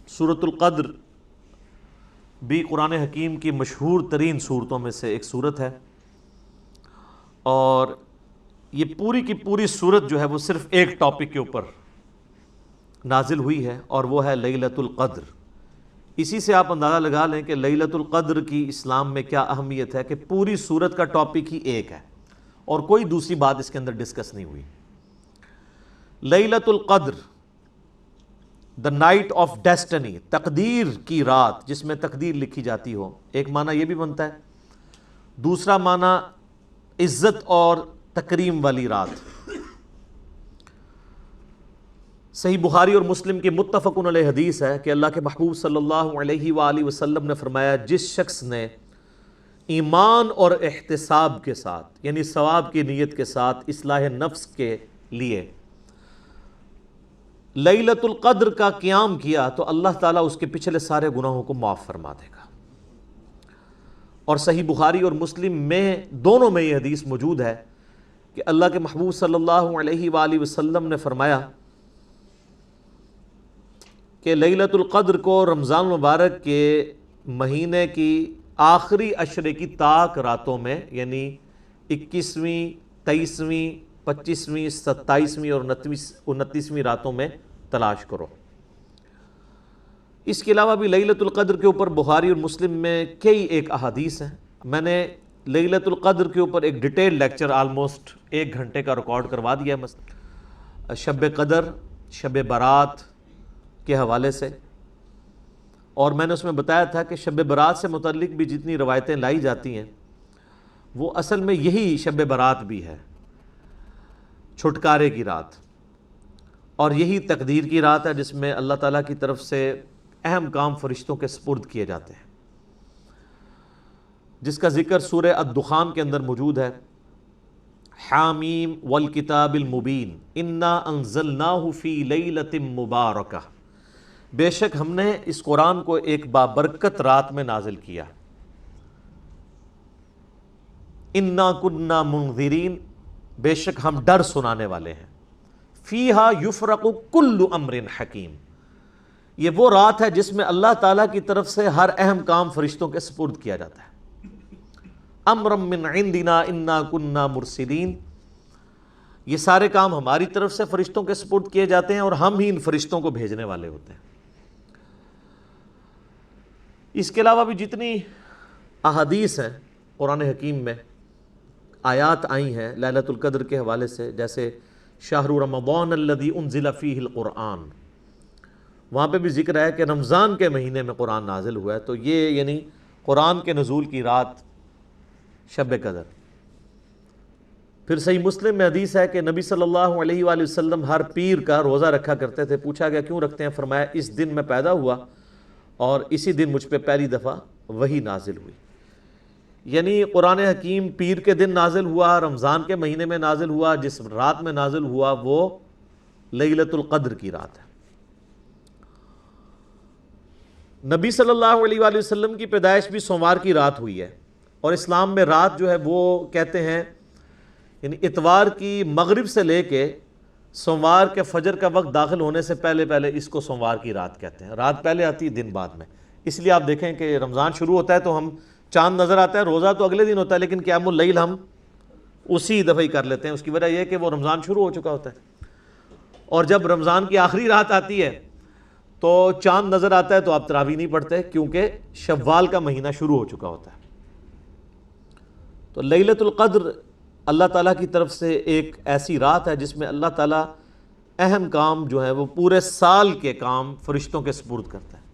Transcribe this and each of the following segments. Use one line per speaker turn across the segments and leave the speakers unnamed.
سورۃ القدر بھی قرآن حکیم کی مشہور ترین صورتوں میں سے ایک صورت ہے، اور یہ پوری کی پوری صورت جو ہے وہ صرف ایک ٹاپک کے اوپر نازل ہوئی ہے، اور وہ ہے لیلۃ القدر۔ اسی سے آپ اندازہ لگا لیں کہ لیلۃ القدر کی اسلام میں کیا اہمیت ہے کہ پوری صورت کا ٹاپک ہی ایک ہے اور کوئی دوسری بات اس کے اندر ڈسکس نہیں ہوئی۔ لیلۃ القدر، دا نائٹ آف ڈیسٹنی، تقدیر کی رات جس میں تقدیر لکھی جاتی ہو، ایک معنی یہ بھی بنتا ہے۔ دوسرا معنی عزت اور تکریم والی رات۔ صحیح بخاری اور مسلم کی متفق علیہ حدیث ہے کہ اللہ کے محبوب صلی اللہ علیہ وآلہ وسلم نے فرمایا، جس شخص نے ایمان اور احتساب کے ساتھ، یعنی ثواب کی نیت کے ساتھ، اصلاح نفس کے لیے لیلۃ القدر کا قیام کیا تو اللہ تعالیٰ اس کے پچھلے سارے گناہوں کو معاف فرما دے گا۔ اور صحیح بخاری اور مسلم میں دونوں میں یہ حدیث موجود ہے کہ اللہ کے محبوب صلی اللہ علیہ وآلہ وسلم نے فرمایا کہ لیلۃ القدر کو رمضان مبارک کے مہینے کی آخری عشرے کی طاق راتوں میں، یعنی 21ویں، 23ویں، 25ویں، 27ویں اور 29ویں راتوں میں تلاش کرو۔ اس کے علاوہ بھی لیلۃ القدر کے اوپر بخاری اور مسلم میں کئی ایک احادیث ہیں۔ میں نے لیلۃ القدر کے اوپر ایک ڈیٹیل لیکچر آلموسٹ 1 گھنٹے کا ریکارڈ کروا دیا ہے، مثلا شب قدر، شب برات کے حوالے سے، اور میں نے اس میں بتایا تھا کہ شب برات سے متعلق بھی جتنی روایتیں لائی جاتی ہیں وہ اصل میں یہی شب برات بھی ہے، چھٹکارے کی رات، اور یہی تقدیر کی رات ہے جس میں اللہ تعالیٰ کی طرف سے اہم کام فرشتوں کے سپرد کیے جاتے ہیں، جس کا ذکر سورہ الدخان کے اندر موجود ہے۔ حامیم والکتاب المبین انا انزلناہ فی لیلۃ مبارکہ، بے شک ہم نے اس قرآن کو ایک بابرکت رات میں نازل کیا۔ انا کنا منذرین، بے شک ہم ڈر سنانے والے ہیں۔ فیہا یفرق کل امر حکیم، یہ وہ رات ہے جس میں اللہ تعالیٰ کی طرف سے ہر اہم کام فرشتوں کے سپرد کیا جاتا ہے۔ امرا من عندنا انا کنا مرسلین، یہ سارے کام ہماری طرف سے فرشتوں کے سپرد کیے جاتے ہیں اور ہم ہی ان فرشتوں کو بھیجنے والے ہوتے ہیں۔ اس کے علاوہ بھی جتنی احادیث ہیں قرآن حکیم میں، آیات آئی ہیں لیلۃ القدر کے حوالے سے، جیسے شہر رمضان الذی انزل فیہ القرآن، وہاں پہ بھی ذکر ہے کہ رمضان کے مہینے میں قرآن نازل ہوا ہے، تو یہ یعنی قرآن کے نزول کی رات شب قدر۔ پھر صحیح مسلم میں حدیث ہے کہ نبی صلی اللہ علیہ وآلہ وسلم ہر پیر کا روزہ رکھا کرتے تھے۔ پوچھا گیا کیوں رکھتے ہیں؟ فرمایا اس دن میں پیدا ہوا اور اسی دن مجھ پہ پہلی دفعہ وحی نازل ہوئی۔ یعنی قرآن حکیم پیر کے دن نازل ہوا، رمضان کے مہینے میں نازل ہوا، جس رات میں نازل ہوا وہ لیلۃ القدر کی رات ہے۔ نبی صلی اللہ علیہ وآلہ وسلم کی پیدائش بھی سوموار کی رات ہوئی ہے، اور اسلام میں رات جو ہے وہ کہتے ہیں یعنی اتوار کی مغرب سے لے کے سوموار کے فجر کا وقت داخل ہونے سے پہلے اس کو سوموار کی رات کہتے ہیں۔ رات پہلے آتی ہے، دن بعد میں۔ اس لیے آپ دیکھیں کہ رمضان شروع ہوتا ہے تو ہم چاند نظر آتا ہے، روزہ تو اگلے دن ہوتا ہے، لیکن قیام اللیل ہم اسی دفعہ ہی کر لیتے ہیں۔ اس کی وجہ یہ ہے کہ وہ رمضان شروع ہو چکا ہوتا ہے، اور جب رمضان کی آخری رات آتی ہے تو چاند نظر آتا ہے تو آپ تراویح نہیں پڑھتے، کیونکہ شوال کا مہینہ شروع ہو چکا ہوتا ہے۔ تو لیلۃ القدر اللہ تعالیٰ کی طرف سے ایک ایسی رات ہے جس میں اللہ تعالیٰ اہم کام جو ہے وہ پورے سال کے کام فرشتوں کے سپرد کرتا ہے۔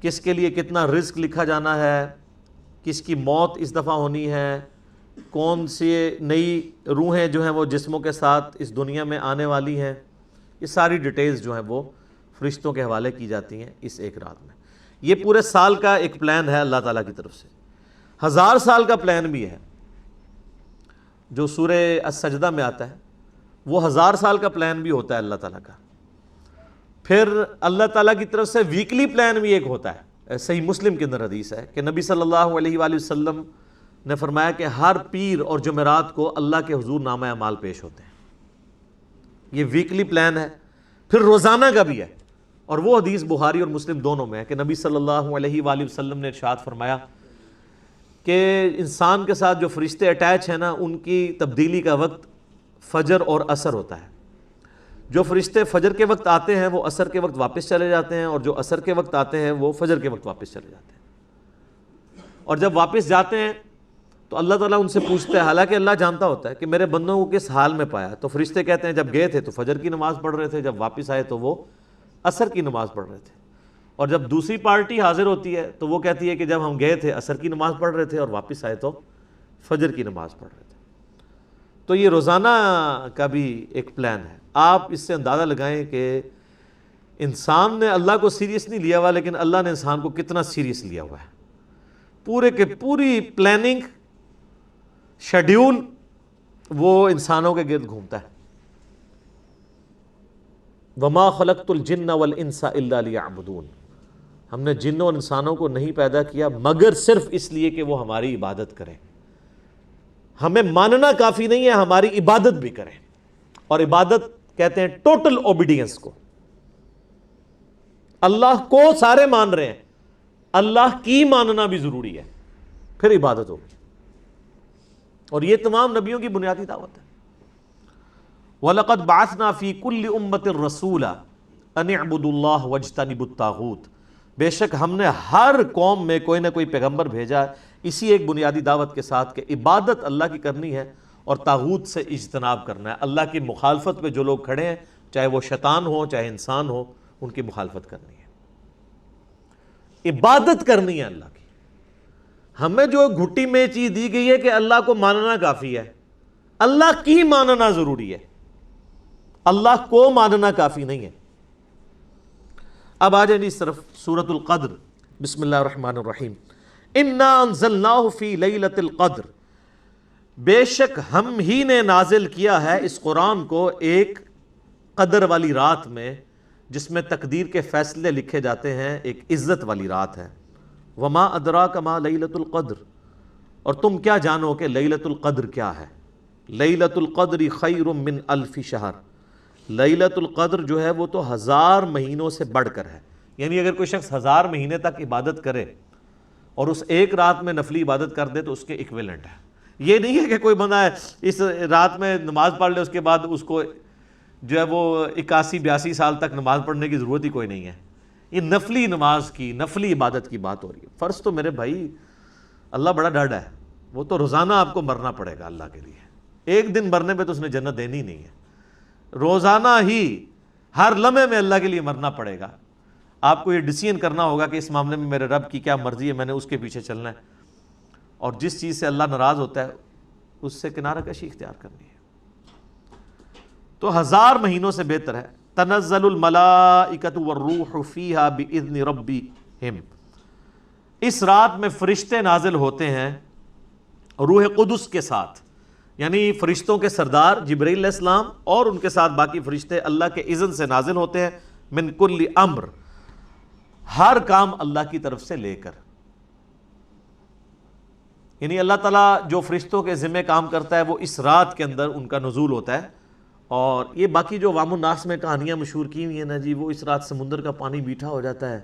کس کے لیے کتنا رزق لکھا جانا ہے، کس کی موت اس دفعہ ہونی ہے، کون سی نئی روحیں جو ہیں وہ جسموں کے ساتھ اس دنیا میں آنے والی ہیں، یہ ساری ڈیٹیلز جو ہیں وہ فرشتوں کے حوالے کی جاتی ہیں اس ایک رات میں۔ یہ پورے سال کا ایک پلان ہے اللہ تعالیٰ کی طرف سے۔ 1000 سال کا پلان بھی ہے جو سورہ السجدہ میں آتا ہے، وہ 1000 سال کا پلان بھی ہوتا ہے اللہ تعالیٰ کا۔ پھر اللہ تعالیٰ کی طرف سے ویکلی پلان بھی ایک ہوتا ہے۔ صحیح مسلم کے اندر حدیث ہے کہ نبی صلی اللہ علیہ وآلہ وسلم نے فرمایا کہ ہر پیر اور جمعرات کو اللہ کے حضور نامہ اعمال پیش ہوتے ہیں۔ یہ ویکلی پلان ہے۔ پھر روزانہ کا بھی ہے، اور وہ حدیث بخاری اور مسلم دونوں میں ہے کہ نبی صلی اللہ علیہ وآلہ وسلم نے ارشاد فرمایا کہ انسان کے ساتھ جو فرشتے اٹیچ ہیں نا، ان کی تبدیلی کا وقت فجر اور عصر ہوتا ہے۔ جو فرشتے فجر کے وقت آتے ہیں وہ عصر کے وقت واپس چلے جاتے ہیں، اور جو عصر کے وقت آتے ہیں وہ فجر کے وقت واپس چلے جاتے ہیں۔ اور جب واپس جاتے ہیں تو اللہ تعالیٰ ان سے پوچھتا ہے، حالانکہ اللہ جانتا ہوتا ہے کہ میرے بندوں کو کس حال میں پایا، تو فرشتے کہتے ہیں جب گئے تھے تو فجر کی نماز پڑھ رہے تھے، جب واپس آئے تو وہ عصر کی نماز پڑھ رہے تھے۔ اور جب دوسری پارٹی حاضر ہوتی ہے تو وہ کہتی ہے کہ جب ہم گئے تھے عصر کی نماز پڑھ رہے تھے اور واپس آئے تو فجر کی نماز پڑھ رہے تھے۔ تو یہ روزانہ کا بھی ایک پلان ہے۔ آپ اس سے اندازہ لگائیں کہ انسان نے اللہ کو سیریس نہیں لیا ہوا، لیکن اللہ نے انسان کو کتنا سیریس لیا ہوا ہے۔ پورے کے پوری پلاننگ، شیڈیول وہ انسانوں کے گرد گھومتا ہے۔ وَمَا خَلَقْتُ الْجِنَّ وَالْإِنسَ إِلَّا لِيَعْبُدُونَ، ہم نے جنوں اور انسانوں کو نہیں پیدا کیا مگر صرف اس لیے کہ وہ ہماری عبادت کریں۔ ہمیں ماننا کافی نہیں ہے، ہماری عبادت بھی کریں۔ اور عبادت کہتے ہیں ٹوٹل اوبیڈینس کو۔ اللہ کو سارے مان رہے ہیں، اللہ کی ماننا بھی ضروری ہے، پھر عبادت ہوگی۔ اور یہ تمام نبیوں کی بنیادی دعوت ہے۔ وَلَقَدْ بَعَثْنَا فِي كُلِّ أُمَّةٍ رَسُولًا أَنِ اعْبُدُوا اللَّهَ وَاجْتَنِبُوا الطَّاغُوتَ، بے شک ہم نے ہر قوم میں کوئی نہ کوئی پیغمبر بھیجا اسی ایک بنیادی دعوت کے ساتھ کہ عبادت اللہ کی کرنی ہے اور طاغوت سے اجتناب کرنا ہے۔ اللہ کی مخالفت پہ جو لوگ کھڑے ہیں، چاہے وہ شیطان ہو چاہے انسان ہو، ان کی مخالفت کرنی ہے، عبادت کرنی ہے اللہ کی۔ ہمیں جو گھٹی میں چیز دی گئی ہے کہ اللہ کو ماننا کافی ہے، اللہ کی ماننا ضروری ہے، اللہ کو ماننا کافی نہیں ہے۔ اب آ جائیں اس طرف، سورۃ القدر، بسم اللہ الرحمن الرحیم۔ انا انزلناہ فی لیلۃ القدر، بے شک ہم ہی نے نازل کیا ہے اس قرآن کو ایک قدر والی رات میں، جس میں تقدیر کے فیصلے لکھے جاتے ہیں، ایک عزت والی رات ہے۔ وما ادراک ما لیلۃ القدر، اور تم کیا جانو کہ لیلۃ القدر کیا ہے۔ لیلۃ القدر خیر من الف شہر، لیلۃ القدر جو ہے وہ تو 1000 مہینوں سے بڑھ کر ہے۔ یعنی اگر کوئی شخص 1000 مہینے تک عبادت کرے اور اس ایک رات میں نفلی عبادت کر دے تو اس کے ایکویلنٹ ہے۔ یہ نہیں ہے کہ کوئی بندہ ہے اس رات میں نماز پڑھ لے، اس کے بعد اس کو جو ہے وہ 81-82 سال تک نماز پڑھنے کی ضرورت ہی کوئی نہیں ہے۔ یہ نفلی نماز کی، نفلی عبادت کی بات ہو رہی ہے۔ فرض تو میرے بھائی اللہ بڑا ڈاڈا ہے، وہ تو روزانہ آپ کو مرنا پڑے گا اللہ کے لیے۔ ایک دن مرنے پہ تو اس نے جنت دینی نہیں ہے، روزانہ ہی ہر لمحے میں اللہ کے لیے مرنا پڑے گا۔ آپ کو یہ ڈیسیژن کرنا ہوگا کہ اس معاملے میں میرے رب کی کیا مرضی ہے، میں نے اس کے پیچھے چلنا ہے، اور جس چیز سے اللہ ناراض ہوتا ہے اس سے کنارہ کشی اختیار کرنی ہے۔ تو 1000 مہینوں سے بہتر ہے۔ تنزل الملائکۃ والروح فیہا باذن ربہم، اس رات میں فرشتے نازل ہوتے ہیں روح قدس کے ساتھ، یعنی فرشتوں کے سردار جبرائیل علیہ السلام اور ان کے ساتھ باقی فرشتے اللہ کے اذن سے نازل ہوتے ہیں۔ من کل امر، ہر کام اللہ کی طرف سے لے کر، یعنی اللہ تعالیٰ جو فرشتوں کے ذمہ کام کرتا ہے وہ اس رات کے اندر ان کا نزول ہوتا ہے۔ اور یہ باقی جو عوام الناس میں کہانیاں مشہور کی ہوئی ہیں نا جی، وہ اس رات سمندر کا پانی میٹھا ہو جاتا ہے،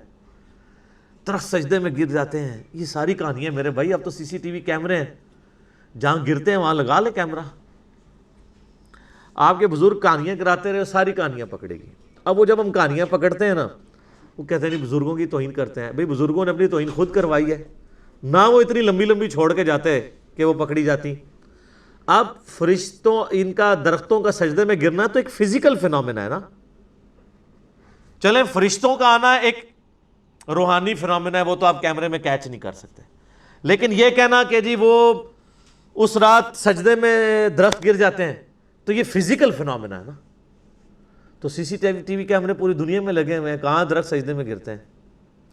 درخت سجدے میں گر جاتے ہیں، یہ ساری کہانیاں میرے بھائی، اب تو CCTV کیمرے ہیں، جہاں گرتے ہیں وہاں لگا لے کیمرہ۔ آپ کے بزرگ کہانیاں کراتے رہے، ساری کہانیاں پکڑے گی۔ اب وہ جب ہم کہانیاں پکڑتے ہیں نا، وہ کہتے ہیں نہیں بزرگوں کی توہین کرتے ہیں۔ بھئی بزرگوں نے اپنی توہین خود کروائی ہے، نہ وہ اتنی لمبی لمبی چھوڑ کے جاتے کہ وہ پکڑی جاتی۔ اب فرشتوں ان کا درختوں کا سجدے میں گرنا تو ایک فزیکل فینومینا ہے نا، چلیں فرشتوں کا آنا ایک روحانی فینومینا ہے، وہ تو آپ کیمرے میں کیچ نہیں کر سکتے، لیکن یہ کہنا کہ جی وہ اس رات سجدے میں درخت گر جاتے ہیں تو یہ فزیکل فینومینا ہے نا۔ تو CCTV کیمرے پوری دنیا میں لگے ہوئے ہیں، کہاں درخت سجدے میں گرتے ہیں؟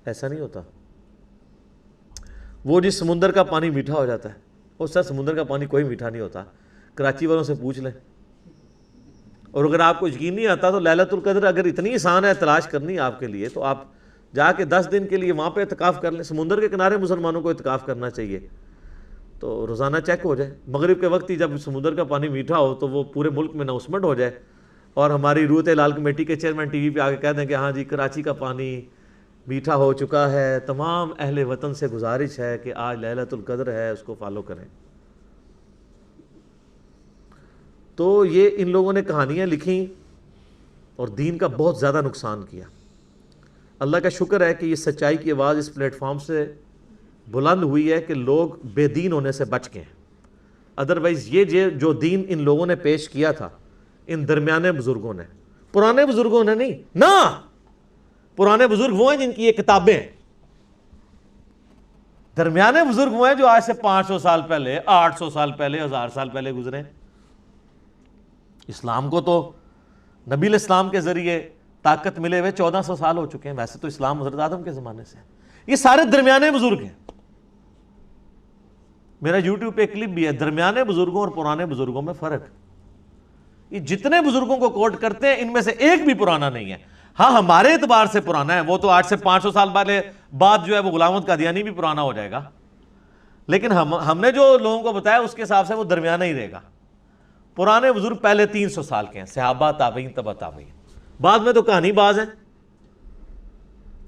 ایسا نہیں ہوتا۔ وہ جس سمندر کا پانی میٹھا ہو جاتا ہے، اس طرح سمندر کا پانی کوئی میٹھا نہیں ہوتا، کراچی والوں سے پوچھ لیں۔ اور اگر آپ کو یقین نہیں آتا تو لیلۃ القدر اگر اتنی آسان ہے تلاش کرنی آپ کے لیے، تو آپ جا کے 10 دن کے لیے وہاں پہ اعتکاف کر لیں۔ سمندر کے کنارے مسلمانوں کو اعتکاف کرنا چاہیے، تو روزانہ چیک ہو جائے، مغرب کے وقت ہی جب سمندر کا پانی میٹھا ہو تو وہ پورے ملک میں اناؤنسمنٹ ہو جائے، اور ہماری روت لال کمیٹی کے چیئرمین ٹی وی پہ آگے کہہ دیں کہ ہاں جی کراچی کا پانی میٹھا ہو چکا ہے، تمام اہل وطن سے گزارش ہے کہ آج لیلۃ القدر ہے، اس کو فالو کریں۔ تو یہ ان لوگوں نے کہانیاں لکھیں اور دین کا بہت زیادہ نقصان کیا۔ اللہ کا شکر ہے کہ یہ سچائی کی آواز اس پلیٹ فارم سے بلند ہوئی ہے کہ لوگ بے دین ہونے سے بچ گئے ہیں۔ ادروائز یہ جو دین ان لوگوں نے پیش کیا تھا، ان درمیانے بزرگوں نے، پرانے بزرگوں نے نہیں، نہ پرانے بزرگ وہ ہیں جن کی یہ کتابیں ہیں، درمیانے بزرگ وہ ہیں جو آج سے 500 سال پہلے، 800 سال پہلے، 1000 سال پہلے گزرے۔ اسلام کو تو نبی علیہ السلام کے ذریعے طاقت ملے ہوئے 1400 سال ہو چکے ہیں، ویسے تو اسلام حضرت آدم کے زمانے سے ہے۔ یہ سارے درمیانے بزرگ ہیں۔ میرا یوٹیوب پہ ایک کلپ بھی ہے، درمیانے بزرگوں اور پرانے بزرگوں میں فرق۔ یہ جتنے بزرگوں کو کوٹ کرتے ہیں ان میں سے ایک بھی پرانا نہیں ہے۔ ہاں ہمارے اعتبار سے پرانا ہے، وہ تو 8 سے 500 سال بعد جو ہے وہ غلام احمد قادیانی بھی پرانا ہو جائے گا، لیکن ہم نے جو لوگوں کو بتایا اس کے حساب سے وہ درمیانہ ہی رہے گا۔ پرانے بزرگ پہلے 300 سال کے ہیں، صحابہ، تابعین، تبع تابعین، بعد میں تو کہانی باز ہیں،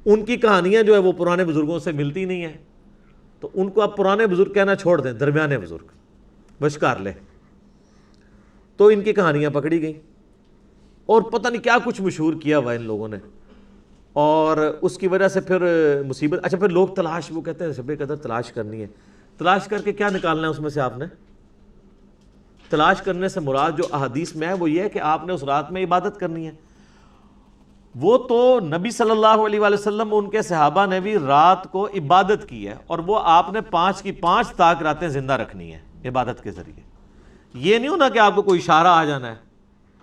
ان کی کہانیاں جو ہے وہ پرانے بزرگوں سے ملتی نہیں ہیں، تو ان کو آپ پرانے بزرگ کہنا چھوڑ دیں، درمیانے بزرگ بشکار لیں۔ تو ان کی کہانیاں پکڑی گئیں اور پتہ نہیں کیا کچھ مشہور کیا ہوا ان لوگوں نے، اور اس کی وجہ سے پھر مصیبت۔ اچھا پھر لوگ تلاش، وہ کہتے ہیں شب قدر تلاش کرنی ہے، تلاش کر کے کیا نکالنا ہے اس میں سے؟ آپ نے تلاش کرنے سے مراد جو احادیث میں ہے وہ یہ ہے کہ آپ نے اس رات میں عبادت کرنی ہے۔ وہ تو نبی صلی اللہ علیہ وآلہ وسلم، ان کے صحابہ نے بھی رات کو عبادت کی ہے، اور وہ آپ نے 5 کی 5 تاک راتیں زندہ رکھنی ہے عبادت کے ذریعے۔ یہ نہیں ہونا کہ آپ کو کوئی اشارہ آ جانا ہے،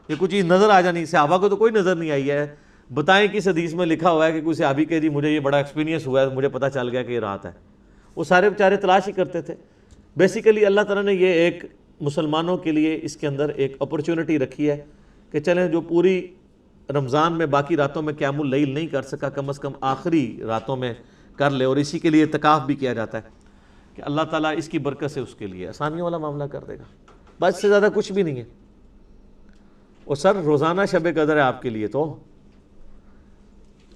یہ کوئی چیز نظر آ جانی۔ صحابہ کو تو کوئی نظر نہیں آئی ہے، بتائیں کس حدیث میں لکھا ہوا ہے کہ کوئی صحابی کہ جی مجھے یہ بڑا ایکسپیرینس ہوا ہے، مجھے پتہ چل گیا کہ یہ رات ہے۔ وہ سارے بیچارے تلاش ہی کرتے تھے۔ بیسیکلی اللہ تعالیٰ نے یہ ایک مسلمانوں کے لیے اس کے اندر ایک اپرچونٹی رکھی ہے کہ چلیں جو پوری رمضان میں باقی راتوں میں قیام اللیل نہیں کر سکا، کم از کم آخری راتوں میں کر لے، اور اسی کے لیے اعتکاف بھی کیا جاتا ہے کہ اللہ تعالیٰ اس کی برکت سے اس کے لیے آسانیوں والا معاملہ کر دے گا، بس اس سے زیادہ کچھ بھی نہیں ہے۔ اور سر روزانہ شب قدر ہے آپ کے لیے، تو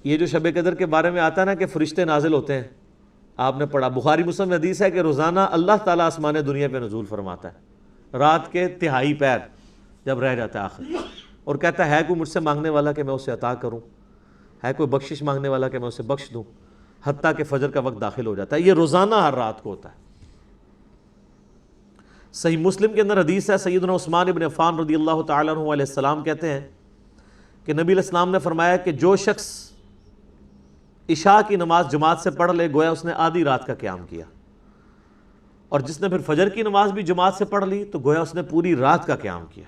یہ جو شب قدر کے بارے میں آتا ہے نا کہ فرشتے نازل ہوتے ہیں، آپ نے پڑھا بخاری مسلم میں حدیث ہے کہ روزانہ اللہ تعالیٰ آسمان دنیا پہ نزول فرماتا ہے، رات کے تہائی پیر جب رہ جاتا ہے آخر، اور کہتا ہے کوئی مجھ سے مانگنے والا کہ میں اسے عطا کروں، ہے کوئی بخشش مانگنے والا کہ میں اسے بخش دوں، حتیٰ کہ فجر کا وقت داخل ہو جاتا ہے۔ یہ روزانہ ہر رات کو ہوتا ہے۔ صحیح مسلم کے اندر حدیث ہے، سیدنا عثمان ابن عفان رضی اللہ تعالیٰ عنہ علیہ السلام کہتے ہیں کہ نبی علیہ السلام نے فرمایا کہ جو شخص عشاء کی نماز جماعت سے پڑھ لے گویا اس نے آدھی رات کا قیام کیا، اور جس نے پھر فجر کی نماز بھی جماعت سے پڑھ لی تو گویا اس نے پوری رات کا قیام کیا۔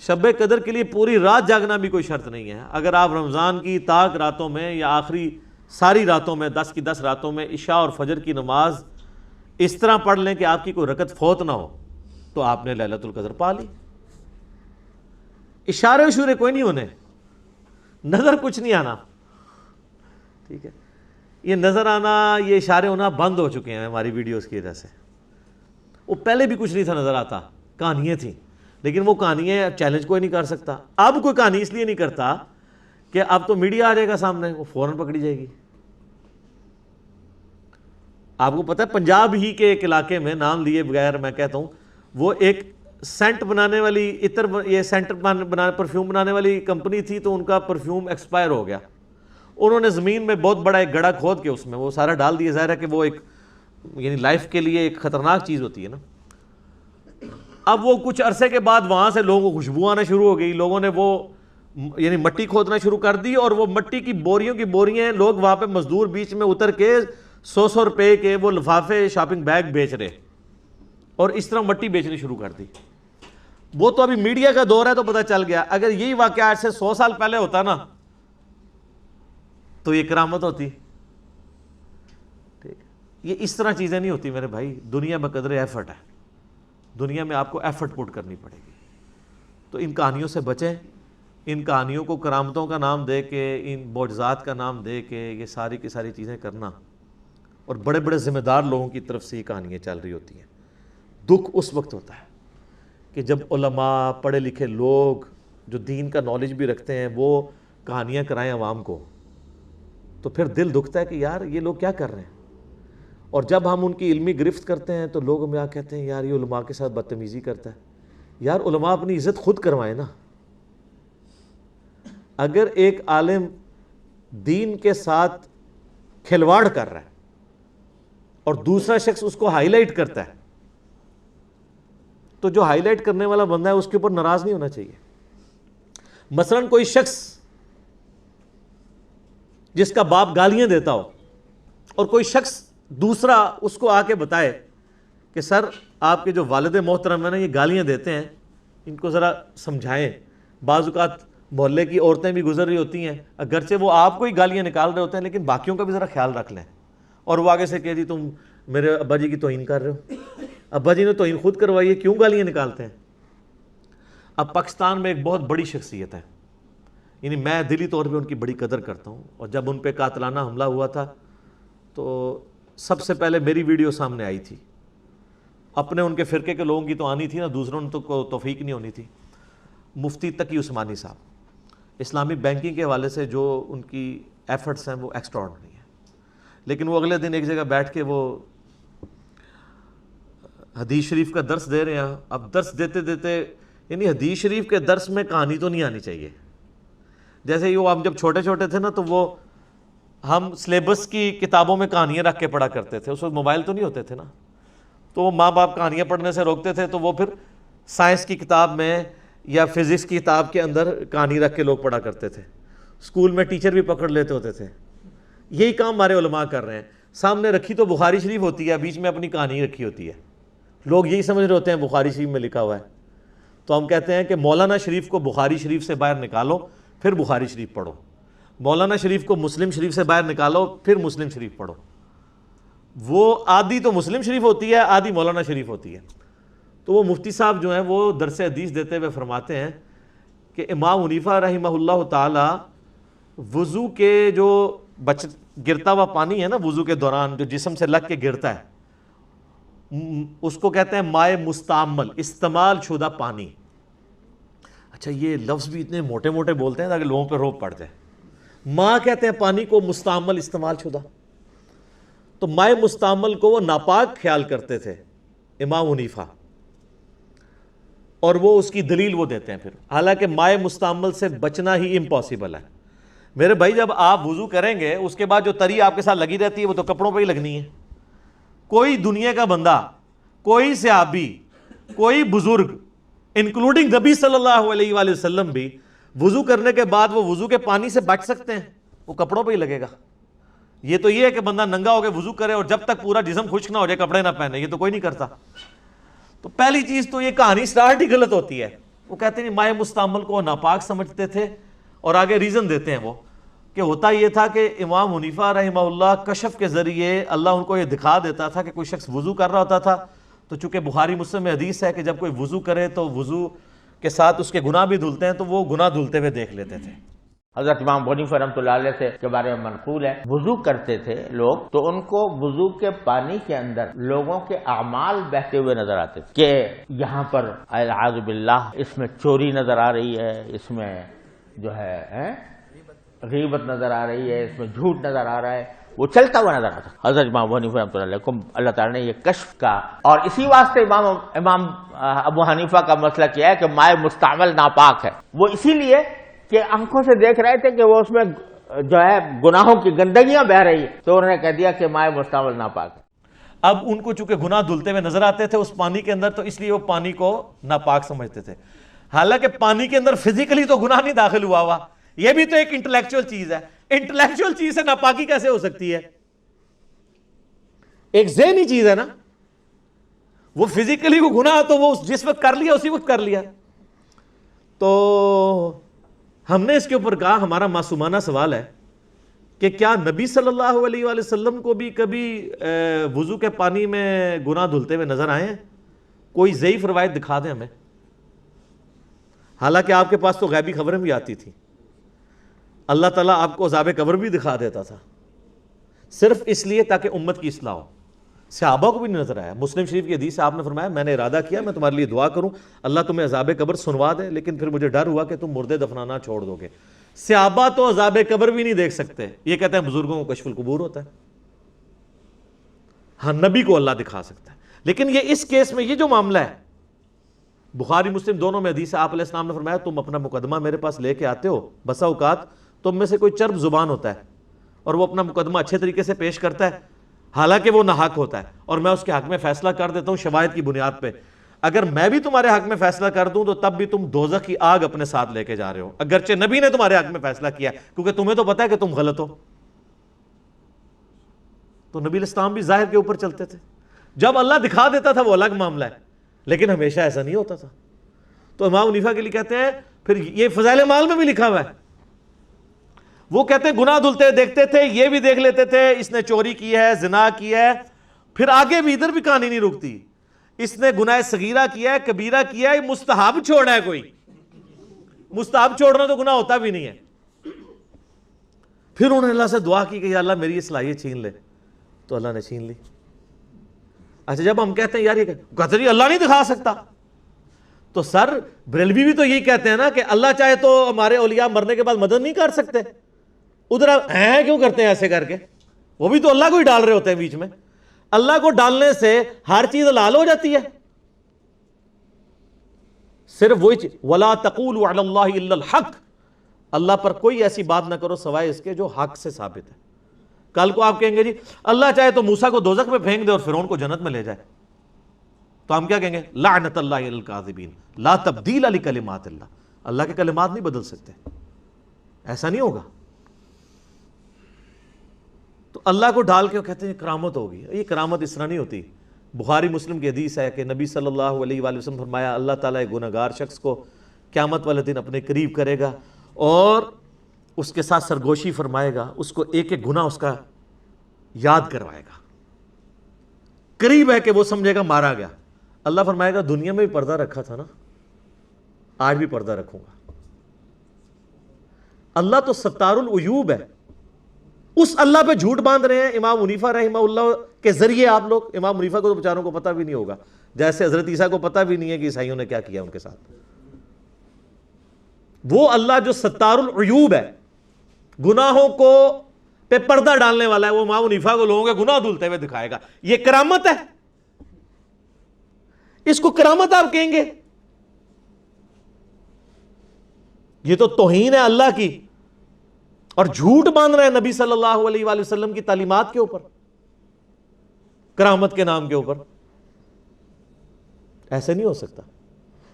شب قدر کے لیے پوری رات جاگنا بھی کوئی شرط نہیں ہے۔ اگر آپ رمضان کی طاق راتوں میں یا آخری ساری راتوں میں 10 کی 10 راتوں میں عشاء اور فجر کی نماز اس طرح پڑھ لیں کہ آپ کی کوئی رکعت فوت نہ ہو تو آپ نے لیلۃ القدر پا لی۔ اشارے اشورے کوئی نہیں ہونے، نظر کچھ نہیں آنا، ٹھیک ہے؟ یہ نظر آنا، یہ اشارے ہونا بند ہو چکے ہیں ہماری ویڈیوز کی وجہ سے۔ وہ پہلے بھی کچھ نہیں تھا نظر آتا، کہانیاں تھیں، لیکن وہ کہانیاں چیلنج کوئی نہیں کر سکتا۔ اب کوئی کہانی اس لیے نہیں کرتا کہ اب تو میڈیا آ جائے گا سامنے، وہ فوراً پکڑی جائے گی۔ آپ کو پتہ ہے پنجاب ہی کے ایک علاقے میں، نام لیے بغیر میں کہتا ہوں، وہ ایک سینٹ بنانے والی یہ سینٹ پرفیوم بنانے والی کمپنی تھی، تو ان کا پرفیوم ایکسپائر ہو گیا۔ انہوں نے زمین میں بہت بڑا ایک گڑھا کھود کے اس میں وہ سارا ڈال دیا۔ ظاہر ہے کہ وہ ایک یعنی لائف کے لیے ایک خطرناک چیز ہوتی ہے نا۔ اب وہ کچھ عرصے کے بعد وہاں سے لوگوں کو خوشبو آنا شروع ہو گئی، لوگوں نے وہ یعنی مٹی کھودنا شروع کر دی، اور وہ مٹی کی بوریوں کی بوریاں، لوگ وہاں پہ مزدور بیچ میں اتر کے 100 روپے کے وہ لفافے شاپنگ بیگ بیچ رہے، اور اس طرح مٹی بیچنی شروع کر دی۔ وہ تو ابھی میڈیا کا دور ہے تو پتہ چل گیا، اگر یہی واقعہ آج سے 100 سال پہلے ہوتا نا تو یہ کرامت ہوتی۔ ٹھیک، یہ اس طرح چیزیں نہیں ہوتی میرے بھائی۔ دنیا بقدر ایفرٹ ہے، دنیا میں آپ کو ایفرٹ پٹ کرنی پڑے گی۔ تو ان کہانیوں سے بچیں، ان کہانیوں کو کرامتوں کا نام دے کے، ان معجزات کا نام دے کے یہ ساری کی ساری چیزیں کرنا، اور بڑے بڑے ذمہ دار لوگوں کی طرف سے یہ کہانیاں چل رہی ہوتی ہیں۔ دکھ اس وقت ہوتا ہے کہ جب علماء، پڑھے لکھے لوگ جو دین کا نالج بھی رکھتے ہیں وہ کہانیاں کرائیں عوام کو، تو پھر دل دکھتا ہے کہ یار یہ لوگ کیا کر رہے ہیں۔ اور جب ہم ان کی علمی گرفت کرتے ہیں تو لوگ ہمیں کہتے ہیں یار یہ علماء کے ساتھ بدتمیزی کرتا ہے۔ یار علماء اپنی عزت خود کروائیں نا۔ اگر ایک عالم دین کے ساتھ کھلواڑ کر رہا ہے اور دوسرا شخص اس کو ہائی لائٹ کرتا ہے، تو جو ہائی لائٹ کرنے والا بندہ ہے اس کے اوپر ناراض نہیں ہونا چاہیے۔ مثلا کوئی شخص جس کا باپ گالیاں دیتا ہو اور کوئی شخص دوسرا اس کو آ کے بتائے کہ سر آپ کے جو والد محترم ہیں نا یہ گالیاں دیتے ہیں، ان کو ذرا سمجھائیں۔ بعض اوقات محلے کی عورتیں بھی گزر رہی ہوتی ہیں، اگرچہ وہ آپ کو ہی گالیاں نکال رہے ہوتے ہیں لیکن باقیوں کا بھی ذرا خیال رکھ لیں، اور وہ آگے سے کہ جی تم میرے ابا جی کی توہین کر رہے ہو۔ ابا جی نے توہین خود کروائی ہے، کیوں گالیاں نکالتے ہیں؟ اب پاکستان میں ایک بہت بڑی شخصیت ہے، یعنی میں دلی طور پہ ان کی بڑی قدر کرتا ہوں، اور جب ان پہ قاتلانہ حملہ ہوا تھا تو سب سے پہلے میری ویڈیو سامنے آئی تھی۔ اپنے ان کے فرقے کے لوگوں کی تو آنی تھی نا، دوسروں نے تو توفیق نہیں ہونی تھی۔ مفتی تقی عثمانی صاحب، اسلامی بینکنگ کے حوالے سے جو ان کی ایفرٹس ہیں وہ ایکسٹراڈنری ہیں، لیکن وہ اگلے دن ایک جگہ بیٹھ کے وہ حدیث شریف کا درس دے رہے ہیں۔ اب درس دیتے دیتے یعنی حدیث شریف کے درس میں کہانی تو نہیں آنی چاہیے۔ جیسے ہی وہ ہم جب چھوٹے چھوٹے تھے نا تو وہ ہم سلیبس کی کتابوں میں کہانیاں رکھ کے پڑھا کرتے تھے، اس وقت موبائل تو نہیں ہوتے تھے نا، تو وہ ماں باپ کہانیاں پڑھنے سے روکتے تھے، تو وہ پھر سائنس کی کتاب میں یا فزکس کی کتاب کے اندر کہانی رکھ کے لوگ پڑھا کرتے تھے۔ اسکول میں ٹیچر بھی پکڑ لیتے ہوتے تھے۔ یہی کام ہمارے علماء کر رہے ہیں۔ سامنے رکھی تو بخاری شریف ہوتی ہے، بیچ میں اپنی کہانی رکھی ہوتی ہے، لوگ یہی سمجھ رہے ہوتے ہیں بخاری شریف میں لکھا ہوا ہے۔ تو ہم کہتے ہیں کہ مولانا شریف کو بخاری شریف سے باہر نکالو پھر بخاری شریف پڑھو، مولانا شریف کو مسلم شریف سے باہر نکالو پھر مسلم شریف پڑھو۔ وہ آدھی تو مسلم شریف ہوتی ہے، آدھی مولانا شریف ہوتی ہے۔ تو وہ مفتی صاحب جو ہیں وہ درس حدیث دیتے ہوئے فرماتے ہیں کہ امام حنیفہ رحمہ اللہ تعالی وضو کے جو گرتا ہوا پانی ہے نا، وضو کے دوران جو جسم سے لگ کے گرتا ہے، اس کو کہتے ہیں مائع مستعمل، استعمال شدہ پانی۔ اچھا یہ لفظ بھی اتنے موٹے موٹے بولتے ہیں تاکہ لوگوں پہ روب پڑ جائے۔ ماں کہتے ہیں پانی کو مستعمل، استعمال شدہ۔ تو مائع مستعمل کو وہ ناپاک خیال کرتے تھے امام حنیفہ، اور وہ اس کی دلیل وہ دیتے ہیں پھر، حالانکہ مائع مستعمل سے بچنا ہی امپاسبل ہے۔ میرے بھائی جب آپ وضو کریں گے اس کے بعد جو تری آپ کے ساتھ لگی رہتی ہے وہ تو کپڑوں پہ ہی لگنی ہے۔ کوئی دنیا کا بندہ، کوئی صحابی، کوئی بزرگ انکلوڈنگ نبی صلی اللہ علیہ وآلہ وسلم بھی وضو کرنے کے بعد وہ وضو کے پانی سے بچ سکتے ہیں؟ وہ کپڑوں پہ ہی لگے گا۔ یہ تو یہ ہے کہ بندہ ننگا ہو کے وضو کرے اور جب تک پورا جسم خشک نہ ہو جائے کپڑے نہ پہنے، یہ تو کوئی نہیں کرتا۔ تو پہلی چیز تو یہ کہانی سٹارٹ ہی غلط ہوتی ہے۔ وہ کہتے ہیں مائع مستعمل کو ناپاک سمجھتے تھے، اور آگے ریزن دیتے ہیں وہ کہ ہوتا یہ تھا کہ امام حنیفہ رحمہ اللہ کشف کے ذریعے اللہ ان کو یہ دکھا دیتا تھا کہ کوئی شخص وضو کر رہا ہوتا تھا، تو چونکہ بخاری مسلم میں حدیث ہے کہ جب کوئی وضو کرے تو وضو کے ساتھ اس کے گناہ بھی دھلتے ہیں، تو وہ گناہ دھلتے ہوئے دیکھ لیتے تھے۔
حضرت امام حنیفہ رحمۃ اللہ علیہ سے کے بارے میں منقول ہے، وضو کرتے تھے لوگ تو ان کو وضو کے پانی کے اندر لوگوں کے اعمال بہتے ہوئے نظر آتے تھے، کہ یہاں پر اعوذ باللہ اس میں چوری نظر آ رہی ہے، اس میں جو ہے غیبت نظر آ رہی ہے، اس میں جھوٹ نظر آ رہا ہے، وہ چلتا ہوا نظر آتا۔ حضرت امام حنیفہ رحمۃ اللہ علیہ کو اللہ تعالیٰ نے یہ کشف کا، اور اسی واسطے امام ابو حنیفہ کا مسئلہ کیا ہے کہ مائع مستعمل ناپاک ہے۔ وہ اسی لیے کہ آنکھوں سے دیکھ رہے تھے کہ وہ اس میں جو ہے گناہوں کی گندگیاں بہ رہی ہے، تو انہوں نے کہہ دیا کہ مائع مستعمل ناپاک ہے۔
اب ان کو چونکہ گناہ دھلتے ہوئے نظر آتے تھے اس پانی کے اندر، تو اس لیے وہ پانی کو ناپاک سمجھتے تھے، حالانکہ پانی کے اندر فزیکلی تو گناہ نہیں داخل ہوا ہوا، یہ بھی تو ایک انٹلیکچوئل چیز ہے۔ انٹلیکچوئل چیز سے ناپاکی کیسے ہو سکتی ہے؟ ایک ذہنی چیز ہے نا، وہ فزیکلی کو گناہ تو وہ جس وقت کر لیا اسی وقت کر لیا۔ تو ہم نے اس کے اوپر کہا، ہمارا معصومانہ سوال ہے کہ کیا نبی صلی اللہ علیہ وآلہ وسلم کو بھی کبھی وضو کے پانی میں گناہ دھلتے ہوئے نظر آئے ہیں؟ کوئی ضعیف روایت دکھا دیں ہمیں، حالانکہ آپ کے پاس تو غیبی خبریں بھی آتی تھی، اللہ تعالیٰ آپ کو عذاب قبر بھی دکھا دیتا تھا، صرف اس لیے تاکہ امت کی اصلاح ہو، صحابہ کو بھی نہیں نظر آیا. مسلم شریف کی حدیث سے آپ نے فرمایا میں نے ارادہ کیا میں تمہارے لیے دعا کروں اللہ تمہیں عذاب قبر سنوا دے، لیکن پھر مجھے ڈر ہوا کہ تم مردے دفنانا چھوڑ دو گے. صحابہ تو عذاب قبر بھی نہیں دیکھ سکتے، یہ کہتے ہیں بزرگوں کو کشف القبور ہوتا ہے. ہاں نبی کو اللہ دکھا سکتا ہے. لیکن یہ اس کیس میں یہ جو معاملہ ہے بخاری مسلم دونوں میں حدیث ہے، آپ علیہ السلام نے فرمایا تم اپنا مقدمہ میرے پاس لے کے آتے ہو، بسا اوقات تم میں سے کوئی چرب زبان ہوتا ہے اور وہ اپنا مقدمہ اچھے طریقے سے پیش کرتا ہے حالانکہ وہ ناحق ہوتا ہے، اور میں اس کے حق میں فیصلہ کر دیتا ہوں شواہد کی بنیاد پہ. اگر میں بھی تمہارے حق میں فیصلہ کر دوں تو تب بھی تم دوزخ کی آگ اپنے ساتھ لے کے جا رہے ہو، اگرچہ نبی نے تمہارے حق میں فیصلہ کیا کیونکہ تمہیں تو پتا ہے کہ تم غلط ہو. تو نبی علیہ السلام بھی ظاہر کے اوپر چلتے تھے. جب اللہ دکھا دیتا تھا وہ الگ معاملہ ہے، لیکن ہمیشہ ایسا نہیں ہوتا تھا. تو امام حنیفہ کے لیے کہتے ہیں، پھر یہ فضائل مال میں بھی لکھا ہوا ہے، وہ کہتے ہیں گناہ دھلتے دیکھتے تھے، یہ بھی دیکھ لیتے تھے اس نے چوری کی ہے، زنا کی ہے، پھر آگے بھی ادھر بھی کہانی نہیں رکتی، اس نے گناہ صغیرہ کیا ہے، کبیرہ کیا ہے، مستحب چھوڑا ہے. کوئی مستحب چھوڑنا تو گناہ ہوتا بھی نہیں ہے. پھر انہوں نے اللہ سے دعا کی کہ یا اللہ میری یہ صلاحیت چھین لے، تو اللہ نے چھین لی. اچھا جب ہم کہتے ہیں یار یہ کہتے ہیں اللہ نہیں دکھا سکتا، تو سر بریلوی بھی تو یہی کہتے ہیں نا کہ اللہ چاہے تو ہمارے اولیاء مرنے کے بعد مدد نہیں کر سکتے. ادھر ہیں کیوں کرتے ہیں ایسے کر کے؟ وہ بھی تو اللہ کو ہی ڈال رہے ہوتے ہیں بیچ میں. اللہ کو ڈالنے سے ہر چیز حلال ہو جاتی ہے. صرف وہی چیز وَلَا تَقُولُوا عَلَى اللَّهِ إِلَّا الْحَقِّ، اللہ پر کوئی ایسی بات نہ کرو سوائے اس کے جو حق سے ثابت ہے. کل کو آپ کہیں گے جی اللہ چاہے تو موسیٰ کو دوزخ میں پھینک دے اور فرعون کو جنت میں لے جائے، تو ہم کیا کہیں گے؟ لعنت اللہ علی الکاذبین لا تبدیل لکلمات اللہ، اللہ کے کلمات نہیں بدل سکتے، ایسا نہیں ہوگا. تو اللہ کو ڈال کے وہ کہتے ہیں کرامت ہوگی. یہ کرامت اس طرح نہیں ہوتی. بخاری مسلم کی حدیث ہے کہ نبی صلی اللہ علیہ وآلہ وسلم فرمایا اللہ تعالیٰ ایک گنہگار شخص کو قیامت والے دن اپنے قریب کرے گا اور اس کے ساتھ سرگوشی فرمائے گا، اس کو ایک ایک گناہ اس کا یاد کروائے گا. قریب ہے کہ وہ سمجھے گا مارا گیا. اللہ فرمائے گا دنیا میں بھی پردہ رکھا تھا نا، آج بھی پردہ رکھوں گا. اللہ تو ستار العیوب ہے. اس اللہ پہ جھوٹ باندھ رہے ہیں امام حنیفہ رحمہ اللہ کے ذریعے. آپ لوگ امام حنیفہ کو تو بیچاروں کو پتہ بھی نہیں ہوگا، جیسے حضرت عیسیٰ کو پتہ بھی نہیں ہے کہ عیسائیوں نے کیا کیا ان کے ساتھ. وہ اللہ جو ستار العیوب ہے، گناہوں کو پہ پردہ ڈالنے والا ہے، وہ امام حنیفہ کو لوگوں کے گناہ دھلتے ہوئے دکھائے گا. یہ کرامت ہے. اس کو کرامت آپ کہیں گے؟ یہ تو توہین ہے اللہ کی، اور جھوٹ باندھ رہے ہیں نبی صلی اللہ علیہ وآلہ وسلم کی تعلیمات کے اوپر کرامت کے نام کے اوپر. ایسے نہیں ہو سکتا.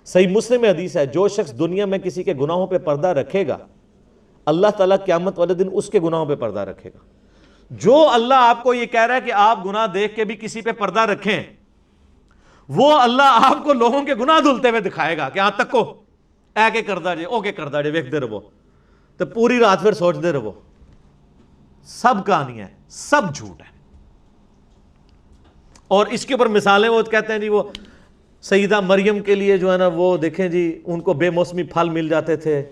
صحیح مسلم میں حدیث ہے جو شخص دنیا میں کسی کے گناہوں پہ پردہ رکھے گا اللہ تعالیٰ قیامت والے دن اس کے گناہوں پہ پردہ رکھے گا. جو اللہ آپ کو یہ کہہ رہا ہے کہ آپ گناہ دیکھ کے بھی کسی پہ پردہ رکھیں، وہ اللہ آپ کو لوگوں کے گناہ دھلتے ہوئے دکھائے گا کہ ہاں تکو اے کے کردہ جے او کے کردہ جے ویکھ دے رہو، تو پوری رات پھر سوچ دے رہو. سب کہانی ہے، سب جھوٹ ہے. اور اس کے اوپر مثالیں وہ کہتے ہیں جی وہ سیدہ مریم کے لیے جو ہے نا وہ دیکھیں جی ان کو بے موسمی پھل مل جاتے تھے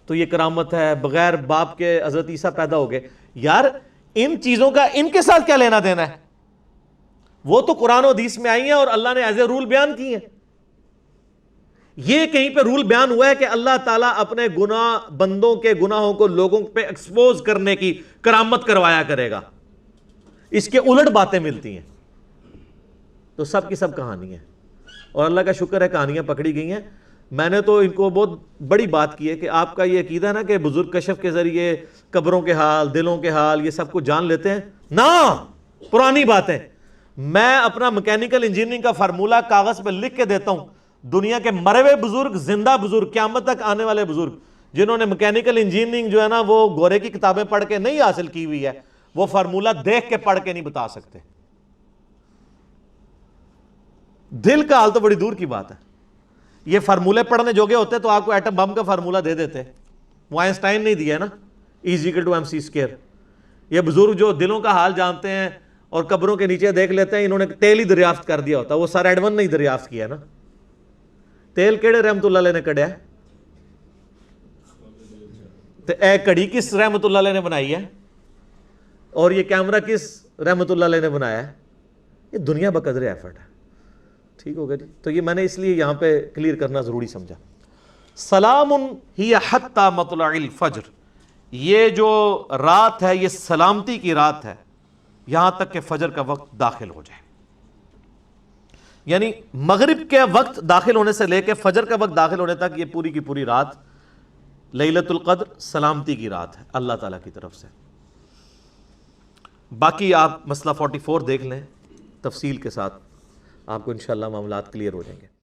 تو یہ کرامت ہے، بغیر باپ کے حضرت عیسیٰ پیدا ہو گئے. یار ان چیزوں کا ان کے ساتھ کیا لینا دینا ہے؟ وہ تو قرآن و حدیث میں آئی ہیں اور اللہ نے ایز اے رول بیان کی ہیں. یہ کہیں پہ رول بیان ہوا ہے کہ اللہ تعالیٰ اپنے گناہ بندوں کے گناہوں کو لوگوں پہ ایکسپوز کرنے کی کرامت کروایا کرے گا. اس کے الٹ باتیں ملتی ہیں. تو سب کی سب کہانی ہے، اور اللہ کا شکر ہے کہانیاں پکڑی گئی ہیں. میں نے تو ان کو بہت بڑی بات کی ہے کہ آپ کا یہ عقیدہ ہے نا کہ بزرگ کشف کے ذریعے قبروں کے حال، دلوں کے حال، یہ سب کچھ جان لیتے ہیں. نہ، پرانی باتیں. میں اپنا میکینیکل انجینئرنگ کا فارمولہ کاغذ پہ لکھ کے دیتا ہوں. دنیا کے مرے ہوئے بزرگ، زندہ بزرگ، قیامت تک آنے والے بزرگ جنہوں نے میکینیکل انجینئرنگ جو ہے نا وہ گورے کی کتابیں پڑھ کے نہیں حاصل کی ہوئی ہے، وہ فارمولہ دیکھ کے پڑھ کے نہیں بتا سکتے. دل کا حال تو بڑی دور کی بات ہے. یہ فارمولے پڑھنے جوگے ہوتے تو آپ کو ایٹم بم کا فارمولہ دے دیتے. وہ آئنسٹائن نہیں دیا ہے نا، E=mc². یہ بزرگ جو دلوں کا حال جانتے ہیں اور قبروں کے نیچے دیکھ لیتے ہیں، انہوں نے تیل ہی دریافت کر دیا ہوتا. وہ سر ایڈون نے ہی دریافت کیا نا. تیل کیڑے رحمت اللہ علیہ نے کڑیا ہے؟ تو اے کڑی کس رحمت اللہ علیہ نے بنائی ہے؟ اور یہ کیمرہ کس رحمت اللہ علیہ نے بنایا ہے؟ یہ دنیا بقدر ایفرٹ ہے. ٹھیک ہوگا جی. تو یہ میں نے اس لیے یہاں پہ کلیئر کرنا ضروری سمجھا. سلام ہی حتی مطلع الفجر، یہ جو رات ہے یہ سلامتی کی رات ہے یہاں تک کہ فجر کا وقت داخل ہو جائے. یعنی مغرب کے وقت داخل ہونے سے لے کے فجر کا وقت داخل ہونے تک یہ پوری کی پوری رات لیلۃ القدر سلامتی کی رات ہے اللہ تعالیٰ کی طرف سے. باقی آپ مسئلہ 44 دیکھ لیں تفصیل کے ساتھ، آپ کو انشاءاللہ معاملات کلیئر ہو جائیں گے.